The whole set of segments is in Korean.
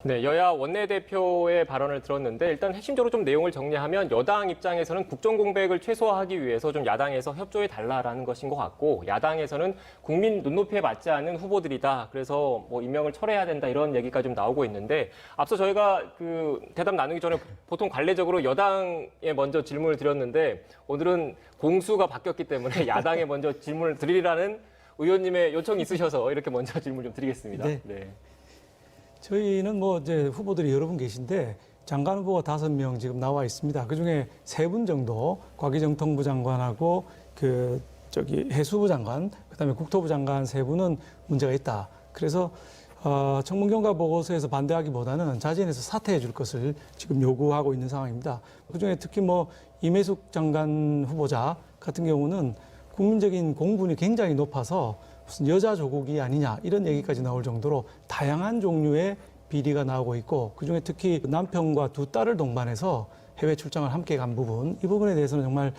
네, 여야 원내대표의 발언을 들었는데 일단 핵심적으로 좀 내용을 정리하면 여당 입장에서는 국정 공백을 최소화하기 위해서 좀 야당에서 협조해 달라라는 것인 것 같고 야당에서는 국민 눈높이에 맞지 않는 후보들이다. 그래서 뭐 임명을 철회해야 된다 이런 얘기가 좀 나오고 있는데 앞서 저희가 그 대답 나누기 전에 보통 관례적으로 여당에 먼저 질문을 드렸는데 오늘은 공수가 바뀌었기 때문에 야당에 먼저 질문을 드리라는 의원님의 요청이 있으셔서 이렇게 먼저 질문 좀 드리겠습니다. 네. 저희는 뭐 이제 후보들이 여러 분 계신데 장관 후보가 5명 지금 나와 있습니다. 그중에 3분 정도 과기정통부 장관하고 해수부 장관, 그다음에 국토부 장관 3분은 문제가 있다. 그래서 청문경과 보고서에서 반대하기보다는 자진해서 사퇴해 줄 것을 지금 요구하고 있는 상황입니다. 그중에 특히 뭐 임혜숙 장관 후보자 같은 경우는 국민적인 공분이 굉장히 높아서 무슨 여자 조국이 아니냐 이런 얘기까지 나올 정도로 다양한 종류의 비리가 나오고 있고 그중에 특히 남편과 2딸을 동반해서 해외 출장을 함께 간 부분 이 부분에 대해서는 정말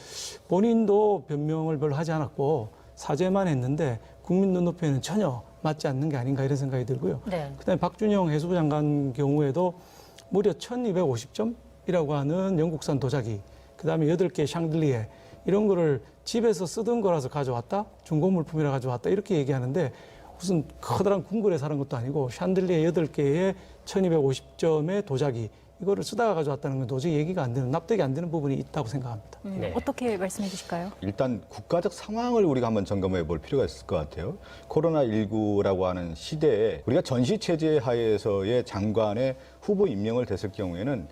본인도 변명을 별로 하지 않았고 사죄만 했는데 국민 눈높이에는 전혀 맞지 않는 게 아닌가 이런 생각이 들고요. 네. 그다음에 박준영 해수부 장관 경우에도 무려 1250점이라고 하는 영국산 도자기 그다음에 8개 샹들리에 이런 거를 집에서 쓰던 거라서 가져왔다? 중고 물품이라 가져왔다? 이렇게 얘기하는데 무슨 커다란 궁궐에 사는 것도 아니고 샹들리에 8개에 1250점의 도자기 이거를 쓰다가 가져왔다는 건 도저히 얘기가 안 되는, 납득이 안 되는 부분이 있다고 생각합니다. 네. 어떻게 말씀해 주실까요? 일단 국가적 상황을 우리가 한번 점검해 볼 필요가 있을 것 같아요. 코로나19라고 하는 시대에 우리가 전시체제 하에서의 장관의 후보 임명을 됐을 경우에는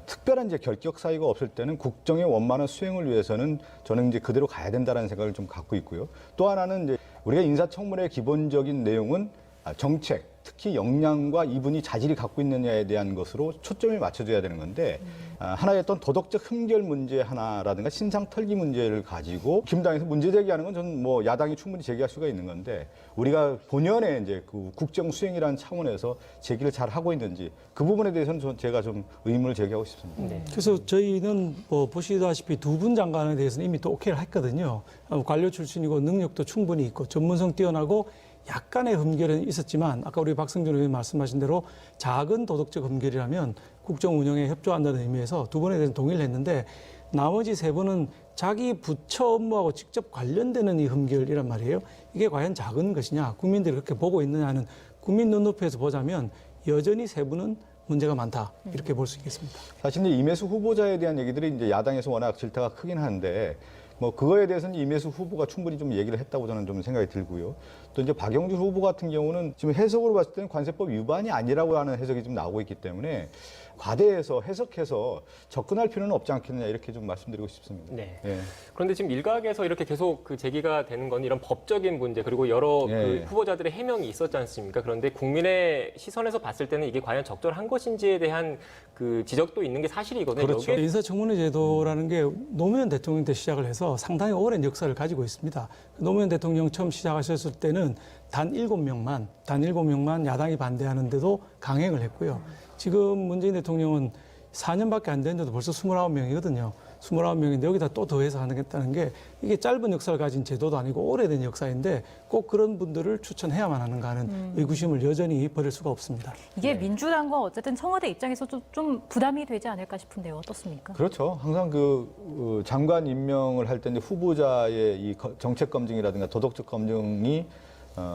특별한 이제 결격 사유가 없을 때는 국정의 원만한 수행을 위해서는 저는 이제 그대로 가야 된다는 생각을 좀 갖고 있고요. 또 하나는 이제 우리가 인사청문회의 기본적인 내용은 정책, 특히 역량과 이분이 자질이 갖고 있느냐에 대한 것으로 초점을 맞춰줘야 되는 건데 하나의 어떤 도덕적 흠결 문제 하나라든가 신상 털기 문제를 가지고 김당에서 문제 제기하는 건 저는 뭐 야당이 충분히 제기할 수가 있는 건데 우리가 본연의 이제 그 국정 수행이라는 차원에서 제기를 잘 하고 있는지 그 부분에 대해서는 제가 좀 의문을 제기하고 싶습니다. 네. 그래서 저희는 뭐 보시다시피 2분 장관에 대해서는 이미 또 오케이를 했거든요. 관료 출신이고 능력도 충분히 있고 전문성 뛰어나고 약간의 흠결은 있었지만 아까 우리 박성준 의원님 말씀하신 대로 작은 도덕적 흠결이라면 국정 운영에 협조한다는 의미에서 2분에 대해서 동의를 했는데 나머지 3분은 자기 부처 업무하고 직접 관련되는 이 흠결이란 말이에요. 이게 과연 작은 것이냐, 국민들이 그렇게 보고 있느냐는 국민 눈높이에서 보자면 여전히 3분은 문제가 많다 이렇게 볼 수 있겠습니다. 사실 임혜수 후보자에 대한 얘기들이 이제 야당에서 워낙 질타가 크긴 한데 뭐 그거에 대해서는 임혜수 후보가 충분히 좀 얘기를 했다고 저는 좀 생각이 들고요. 또 이제 박영준 후보 같은 경우는 지금 해석으로 봤을 때는 관세법 위반이 아니라고 하는 해석이 좀 나오고 있기 때문에 과대해서 해석해서 접근할 필요는 없지 않겠느냐 이렇게 좀 말씀드리고 싶습니다. 네. 예. 그런데 지금 일각에서 이렇게 계속 그 제기가 되는 건 이런 법적인 문제 그리고 여러 그 후보자들의 해명이 있었지 않습니까? 그런데 국민의 시선에서 봤을 때는 이게 과연 적절한 것인지에 대한 그 지적도 있는 게 사실이거든요. 그렇죠. 여기에 인사청문회 제도라는 게 노무현 대통령 때 시작을 해서 상당히 오랜 역사를 가지고 있습니다. 노무현 대통령 처음 시작하셨을 때는 단 7명만 야당이 반대하는데도 강행을 했고요. 지금 문재인 대통령은 4년밖에 안 됐는데도 벌써 29명이거든요. 29명인데 여기다 또 더해서 하겠다는 게 이게 짧은 역사를 가진 제도도 아니고 오래된 역사인데 꼭 그런 분들을 추천해야만 하는가 하는 의구심을 여전히 버릴 수가 없습니다. 이게 민주당과 어쨌든 청와대 입장에서도 좀 부담이 되지 않을까 싶은데요. 어떻습니까? 그렇죠. 항상 그 장관 임명을 할 때 후보자의 이 정책 검증이라든가 도덕적 검증이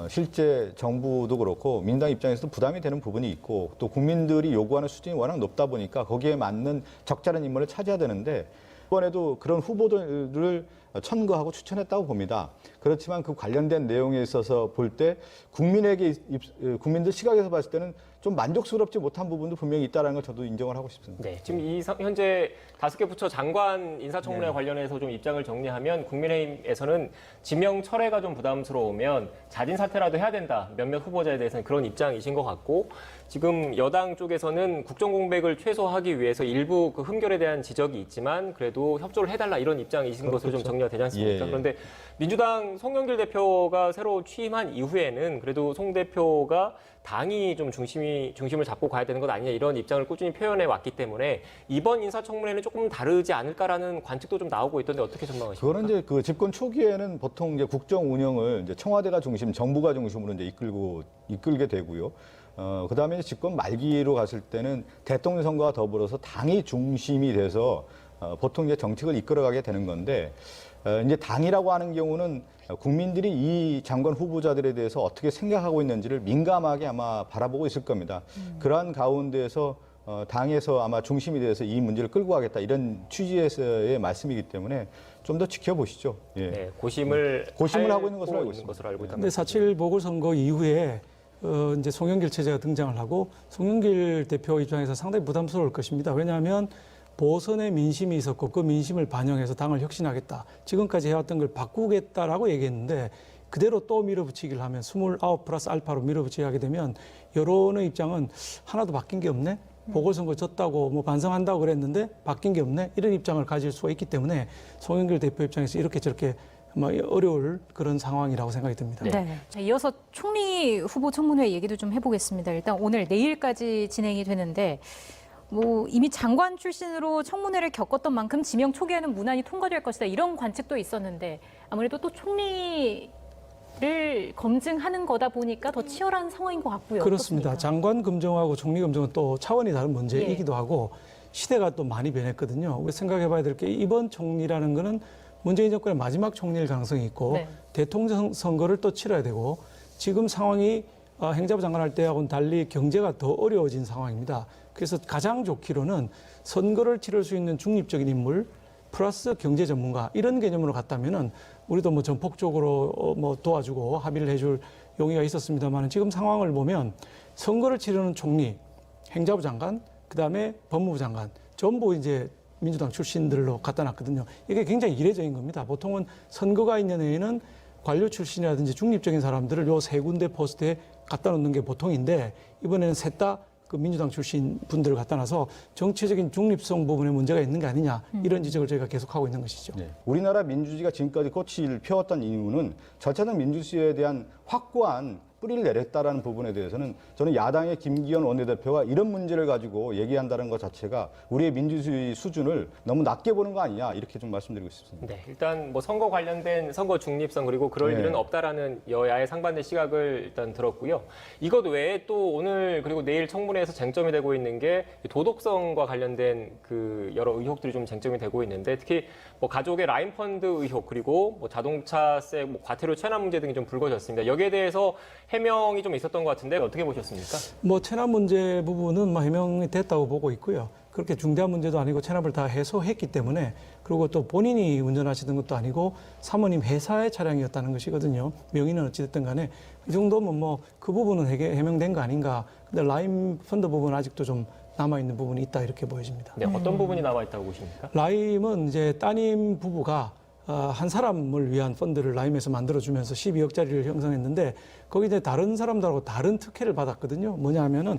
실제 정부도 그렇고 민당 입장에서도 부담이 되는 부분이 있고 또 국민들이 요구하는 수준이 워낙 높다 보니까 거기에 맞는 적절한 인물을 찾아야 되는데 이번에도 그런 후보들을 천거하고 추천했다고 봅니다. 그렇지만 그 관련된 내용에 있어서 볼 때 국민들 시각에서 봤을 때는 좀 만족스럽지 못한 부분도 분명히 있다는 걸 저도 인정을 하고 싶습니다. 네, 지금 현재 5개 부처 장관 인사청문회 관련해서 좀 입장을 정리하면 국민의힘에서는 지명 철회가 좀 부담스러우면 자진 사퇴라도 해야 된다. 몇몇 후보자에 대해서는 그런 입장이신 것 같고 지금 여당 쪽에서는 국정 공백을 최소화하기 위해서 일부 그 흠결에 대한 지적이 있지만 그래도 협조를 해달라 이런 입장이신 것으로 좀 정리가 되지 않습니까? 예. 그런데 민주당 송영길 대표가 새로 취임한 이후에는 그래도 송 대표가 당이 좀 중심을 잡고 가야 되는 것 아니냐 이런 입장을 꾸준히 표현해 왔기 때문에 이번 인사청문회는 조금 다르지 않을까라는 관측도 좀 나오고 있던데 어떻게 전망하십니까? 그거는 이제 그 집권 초기에는 보통 이제 국정 운영을 이제 청와대가 중심, 정부가 중심으로 이제 이끌게 되고요. 그다음에 집권 말기로 갔을 때는 대통령 선거와 더불어서 당이 중심이 돼서 보통 이제 정책을 이끌어가게 되는 건데 이제 당이라고 하는 경우는 국민들이 이 장관 후보자들에 대해서 어떻게 생각하고 있는지를 민감하게 아마 바라보고 있을 겁니다. 그러한 가운데에서 당에서 아마 중심이 돼서 이 문제를 끌고 가겠다 이런 취지에서의 말씀이기 때문에 좀 더 지켜보시죠. 예. 네, 고심을 하고 있는 것으로 알고 있습니다. 것으로 알고 있다. 근데 4.7 보궐선거 이후에 이제 송영길 체제가 등장을 하고 송영길 대표 입장에서 상당히 부담스러울 것입니다. 왜냐하면 보선의 민심이 있었고 그 민심을 반영해서 당을 혁신하겠다. 지금까지 해왔던 걸 바꾸겠다라고 얘기했는데 그대로 또 밀어붙이기를 하면 29 플러스 알파로 밀어붙이게 하게 되면 여론의 입장은 하나도 바뀐 게 없네. 보궐선거 졌다고 뭐 반성한다고 그랬는데 바뀐 게 없네. 이런 입장을 가질 수가 있기 때문에 송영길 대표 입장에서 이렇게 저렇게 어려울 그런 상황이라고 생각이 듭니다. 네. 자, 이어서 총리 후보 청문회 얘기도 좀 해보겠습니다. 일단 오늘 내일까지 진행이 되는데 뭐 이미 장관 출신으로 청문회를 겪었던 만큼 지명 초기에는 무난히 통과될 것이다 이런 관측도 있었는데 아무래도 또 총리를 검증하는 거다 보니까 더 치열한 상황인 것 같고요. 그렇습니다. 어떻습니까? 장관 검증하고 총리 검증은 또 차원이 다른 문제이기도 하고 시대가 또 많이 변했거든요. 우리 생각해 봐야 될 게 이번 총리라는 거는 문재인 정권의 마지막 총리일 가능성이 있고 네. 대통령 선거를 또 치러야 되고 지금 상황이 행자부 장관 할 때하고는 달리 경제가 더 어려워진 상황입니다. 그래서 가장 좋기로는 선거를 치를 수 있는 중립적인 인물 플러스 경제 전문가 이런 개념으로 갔다면은 우리도 뭐 전폭적으로 뭐 도와주고 합의를 해줄 용의가 있었습니다만 지금 상황을 보면 선거를 치르는 총리, 행자부 장관, 그다음에 법무부 장관 전부 이제 민주당 출신들로 갖다 놨거든요. 이게 굉장히 이례적인 겁니다. 보통은 선거가 있는 해에는 관료 출신이라든지 중립적인 사람들을 요 세 군데 포스트에 갖다 놓는 게 보통인데 이번에는 셋 다 그 민주당 출신 분들을 갖다 놔서 정치적인 중립성 부분에 문제가 있는 게 아니냐 이런 지적을 저희가 계속하고 있는 것이죠. 네. 우리나라 민주주의가 지금까지 꽃을 피웠던 이유는 전체적 민주주의에 대한 확고한 뿌리를 내렸다라는 부분에 대해서는 저는 야당의 김기현 원내대표가 이런 문제를 가지고 얘기한다는 것 자체가 우리의 민주주의 수준을 너무 낮게 보는 거 아니냐 이렇게 좀 말씀드리고 싶습니다. 네, 일단 뭐 선거 관련된 선거 중립성 그리고 그럴 네. 일은 없다라는 여야의 상반된 시각을 일단 들었고요. 이것 외에 또 오늘 그리고 내일 청문회에서 쟁점이 되고 있는 게 도덕성과 관련된 그 여러 의혹들이 좀 쟁점이 되고 있는데 특히 뭐 가족의 라인 펀드 의혹 그리고 뭐 자동차세 뭐 과태료 체납 문제 등이 좀 불거졌습니다. 여기에 대해서 해명이 좀 있었던 것 같은데 어떻게 보셨습니까? 뭐 체납 문제 부분은 뭐 해명이 됐다고 보고 있고요. 그렇게 중대한 문제도 아니고 체납을 다 해소했기 때문에 그리고 또 본인이 운전하시던 것도 아니고 사모님 회사의 차량이었다는 것이거든요. 명의는 어찌됐든 간에 이 정도면 뭐 그 부분은 해명된 거 아닌가. 근데 라임 펀드 부분은 아직도 좀 남아있는 부분이 있다 이렇게 보여집니다. 네, 어떤 부분이 남아 있다고 보십니까? 라임은 이제 따님 부부가 한 사람을 위한 펀드를 라임에서 만들어주면서 12억짜리를 형성했는데 거기 이제 다른 사람들하고 다른 특혜를 받았거든요. 뭐냐 하면은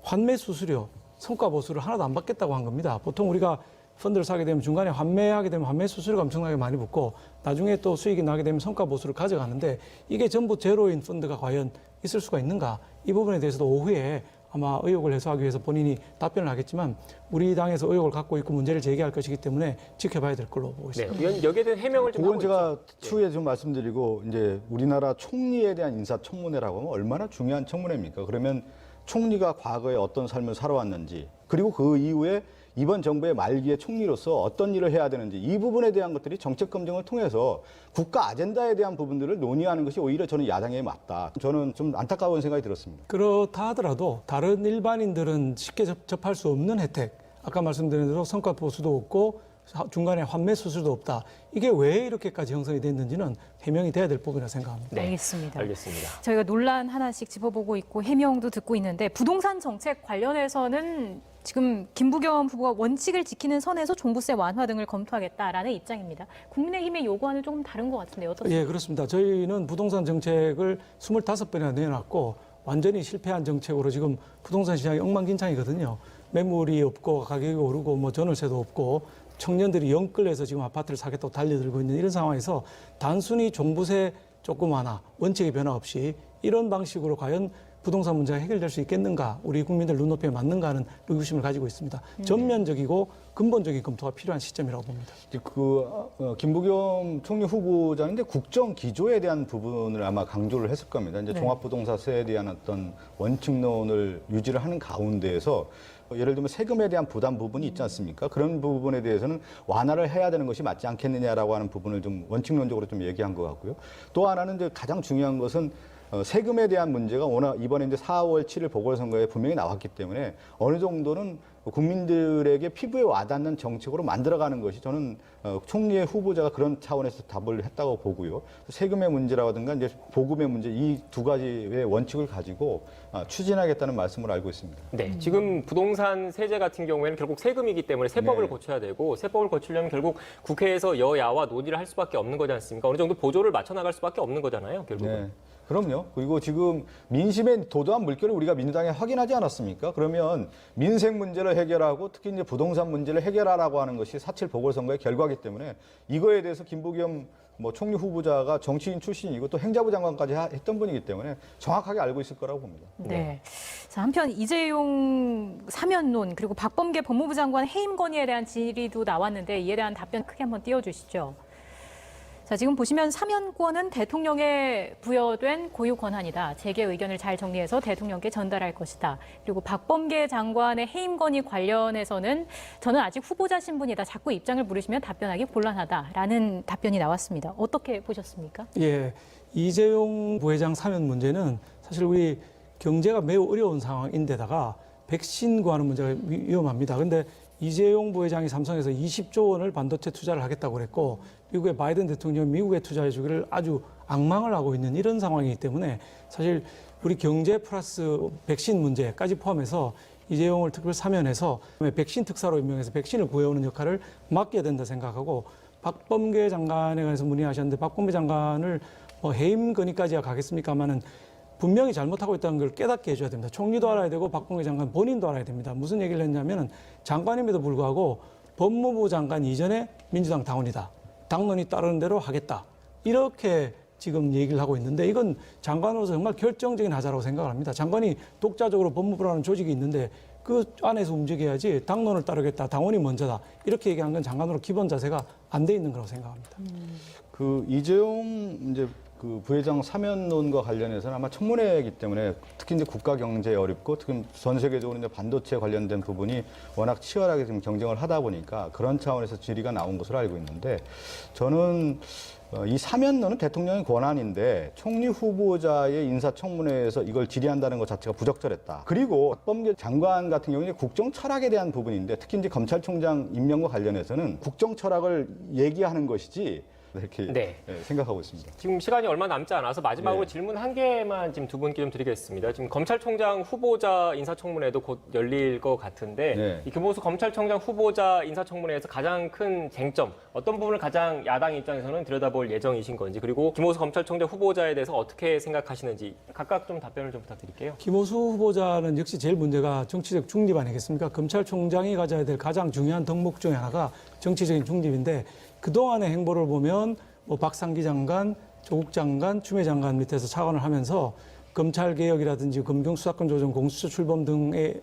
환매 수수료, 성과 보수를 하나도 안 받겠다고 한 겁니다. 보통 우리가 펀드를 사게 되면 중간에 환매하게 되면 환매 수수료가 엄청나게 많이 붙고 나중에 또 수익이 나게 되면 성과 보수를 가져가는데 이게 전부 제로인 펀드가 과연 있을 수가 있는가? 이 부분에 대해서도 오후에 아마 의혹을 해소하기 위해서 본인이 답변을 하겠지만 우리 당에서 의혹을 갖고 있고 문제를 제기할 것이기 때문에 지켜봐야 될 걸로 보고 네, 있습니다. 의원 여기에 대한 해명을 좀 하고 그건 제가 있죠. 추후에 좀 말씀드리고 이제 우리나라 총리에 대한 인사청문회라고 하면 얼마나 중요한 청문회입니까? 그러면 총리가 과거에 어떤 삶을 살아왔는지 그리고 그 이후에 이번 정부의 말기에 총리로서 어떤 일을 해야 되는지 이 부분에 대한 것들이 정책 검증을 통해서 국가 아젠다에 대한 부분들을 논의하는 것이 오히려 저는 야당에 맞다. 저는 좀 안타까운 생각이 들었습니다. 그렇다 하더라도 다른 일반인들은 쉽게 접할 수 없는 혜택, 아까 말씀드린 대로 성과 보수도 없고 중간에 환매 수수도 없다. 이게 왜 이렇게까지 형성이 됐는지는 해명이 돼야 될 부분이라고 생각합니다. 네, 알겠습니다. 알겠습니다. 저희가 논란 하나씩 짚어보고 있고 해명도 듣고 있는데 부동산 정책 관련해서는 지금 김부겸 후보가 원칙을 지키는 선에서 종부세 완화 등을 검토하겠다라는 입장입니다. 국민의힘의 요구와는 조금 다른 것 같은데요. 어떻습니까? 예, 그렇습니다. 저희는 부동산 정책을 25번이나 내놨고 완전히 실패한 정책으로 지금 부동산 시장이 엉망진창이거든요. 매물이 없고 가격이 오르고 뭐 전월세도 없고 청년들이 영끌해서 지금 아파트를 사겠다고 달려들고 있는 이런 상황에서 단순히 종부세 조금 완화, 원칙의 변화 없이 이런 방식으로 과연 부동산 문제가 해결될 수 있겠는가, 우리 국민들 눈높이에 맞는가 하는 의구심을 가지고 있습니다. 전면적이고 근본적인 검토가 필요한 시점이라고 봅니다. 김부겸 총리 후보자인데 국정 기조에 대한 부분을 아마 강조를 했을 겁니다. 이제 네. 종합부동산세에 대한 어떤 원칙론을 유지를 하는 가운데에서 예를 들면 세금에 대한 부담 부분이 있지 않습니까? 그런 부분에 대해서는 완화를 해야 되는 것이 맞지 않겠느냐라고 하는 부분을 좀 원칙론적으로 좀 얘기한 것 같고요. 또 하나는 이제 가장 중요한 것은 세금에 대한 문제가 워낙 이번에 이제 4월 7일 보궐선거에 분명히 나왔기 때문에 어느 정도는 국민들에게 피부에 와닿는 정책으로 만들어가는 것이 저는 총리의 후보자가 그런 차원에서 답을 했다고 보고요. 세금의 문제라든가 이제 보금의 문제 이 두 가지의 원칙을 가지고 추진하겠다는 말씀을 알고 있습니다. 네, 지금 부동산 세제 같은 경우에는 결국 세금이기 때문에 세법을 네. 고쳐야 되고 세법을 고치려면 결국 국회에서 여야와 논의를 할 수밖에 없는 거지 않습니까? 어느 정도 보조를 맞춰 나갈 수밖에 없는 거잖아요, 결국은. 네. 그럼요. 그리고 지금 민심의 도도한 물결을 우리가 민주당에 확인하지 않았습니까? 그러면 민생 문제를 해결하고 특히 이제 부동산 문제를 해결하라고 하는 것이 4.7 보궐선거의 결과이기 때문에 이거에 대해서 김부겸 총리 후보자가 정치인 출신이고 또 행자부 장관까지 했던 분이기 때문에 정확하게 알고 있을 거라고 봅니다. 네. 자, 한편 이재용 사면론 그리고 박범계 법무부 장관 해임 건의에 대한 질의도 나왔는데 이에 대한 답변 크게 한번 띄워주시죠. 자, 지금 보시면 사면권은 대통령에 부여된 고유 권한이다. 재계 의견을 잘 정리해서 대통령께 전달할 것이다. 그리고 박범계 장관의 해임 건의 관련해서는 저는 아직 후보자 신분이다. 자꾸 입장을 물으시면 답변하기 곤란하다라는 답변이 나왔습니다. 어떻게 보셨습니까? 예, 이재용 부회장 사면 문제는 사실 우리 경제가 매우 어려운 상황인데다가 백신 구하는 문제가 위험합니다. 그런데 이재용 부회장이 삼성에서 20조 원을 반도체 투자를 하겠다고 그랬고 미국의 바이든 대통령이 미국에 투자해 주기를 아주 악망을 하고 있는 이런 상황이기 때문에 사실 우리 경제 플러스 백신 문제까지 포함해서 이재용을 특별 사면해서 백신 특사로 임명해서 백신을 구해오는 역할을 맡겨야 된다 생각하고 박범계 장관에 관해서 문의하셨는데 박범계 장관을 해임 건의까지야 가겠습니까마는 분명히 잘못하고 있다는 걸 깨닫게 해줘야 됩니다. 총리도 알아야 되고 박범계 장관 본인도 알아야 됩니다. 무슨 얘기를 했냐면 장관임에도 불구하고 법무부 장관 이전에 민주당 당원이다. 당론이 따르는 대로 하겠다. 이렇게 지금 얘기를 하고 있는데 이건 장관으로서 정말 결정적인 하자라고 생각을 합니다. 장관이 독자적으로 법무부라는 조직이 있는데 그 안에서 움직여야지 당론을 따르겠다. 당원이 먼저다. 이렇게 얘기한 건 장관으로 기본 자세가 안 돼 있는 거라고 생각합니다. 그 이재용 이제 그 부회장 사면론과 관련해서는 아마 청문회이기 때문에 특히 이제 국가 경제에 어렵고 특히 전 세계적으로 이제 반도체 관련된 부분이 워낙 치열하게 지금 경쟁을 하다 보니까 그런 차원에서 질의가 나온 것으로 알고 있는데 저는 이 사면론은 대통령의 권한인데 총리 후보자의 인사청문회에서 이걸 질의한다는 것 자체가 부적절했다. 그리고 박범계 장관 같은 경우는 국정 철학에 대한 부분인데 특히 이제 검찰총장 임명과 관련해서는 국정 철학을 얘기하는 것이지 이렇게 네. 생각하고 있습니다. 지금 시간이 얼마 남지 않아서 마지막으로 네. 질문 한 개만 지금 두 분께 좀 드리겠습니다. 지금 검찰총장 후보자 인사청문회도 곧 열릴 것 같은데 네. 이 김호수 검찰총장 후보자 인사청문회에서 가장 큰 쟁점 어떤 부분을 가장 야당 입장에서는 들여다볼 예정이신 건지 그리고 김호수 검찰총장 후보자에 대해서 어떻게 생각하시는지 각각 좀 답변을 좀 부탁드릴게요. 김호수 후보자는 역시 제일 문제가 정치적 중립 아니겠습니까? 검찰총장이 가져야 될 가장 중요한 덕목 중에 하나가 정치적인 중립인데 그동안의 행보를 보면 박상기 장관, 조국 장관, 추미애 장관 밑에서 차관을 하면서 검찰개혁이라든지 검경수사권 조정, 공수처 출범 등의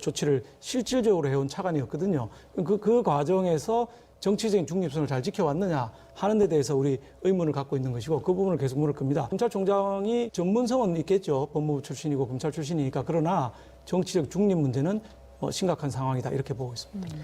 조치를 실질적으로 해온 차관이었거든요. 그 과정에서 정치적인 중립성을 잘 지켜왔느냐 하는 데 대해서 우리 의문을 갖고 있는 것이고 그 부분을 계속 물을 겁니다. 검찰총장이 전문성은 있겠죠. 법무부 출신이고 검찰 출신이니까. 그러나 정치적 중립 문제는 심각한 상황이다 이렇게 보고 있습니다.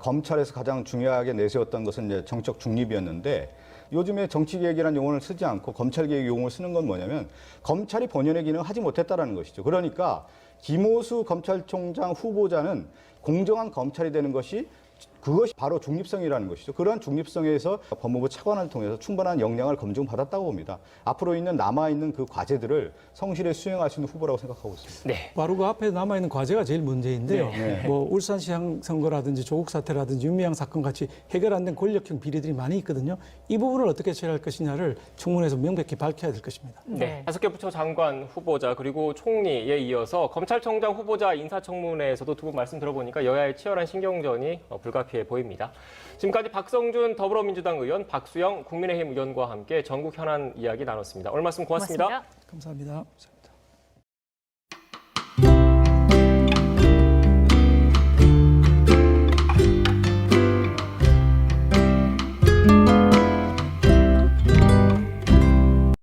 검찰에서 가장 중요하게 내세웠던 것은 이제 정책 중립이었는데 요즘에 정치개혁이라는 용어를 쓰지 않고 검찰개혁 용어를 쓰는 건 뭐냐면 검찰이 본연의 기능을 하지 못했다라는 것이죠. 그러니까 김호수 검찰총장 후보자는 공정한 검찰이 되는 것이 그것이 바로 중립성이라는 것이죠. 그러한 중립성에서 법무부 차관을 통해서 충분한 역량을 검증받았다고 봅니다. 앞으로 있는 남아있는 그 과제들을 성실히 수행할 수 있는 후보라고 생각하고 있습니다. 네. 바로 그 앞에 남아있는 과제가 제일 문제인데요. 네. 울산시장 선거라든지 조국 사태라든지 윤미향 사건 같이 해결 안 된 권력형 비리들이 많이 있거든요. 이 부분을 어떻게 처리할 것이냐를 청문회에서 명백히 밝혀야 될 것입니다. 네. 5개 부처 장관 후보자 그리고 총리에 이어서 검찰총장 후보자 인사청문회에서도 두 분 말씀 들어보니까 여야의 치열한 신경전이 불가피해 보입니다. 지금까지 박성준 더불어민주당 의원, 박수영 국민의힘 의원과 함께 전국 현안 이야기 나눴습니다. 오늘 말씀 고맙습니다. 감사합니다.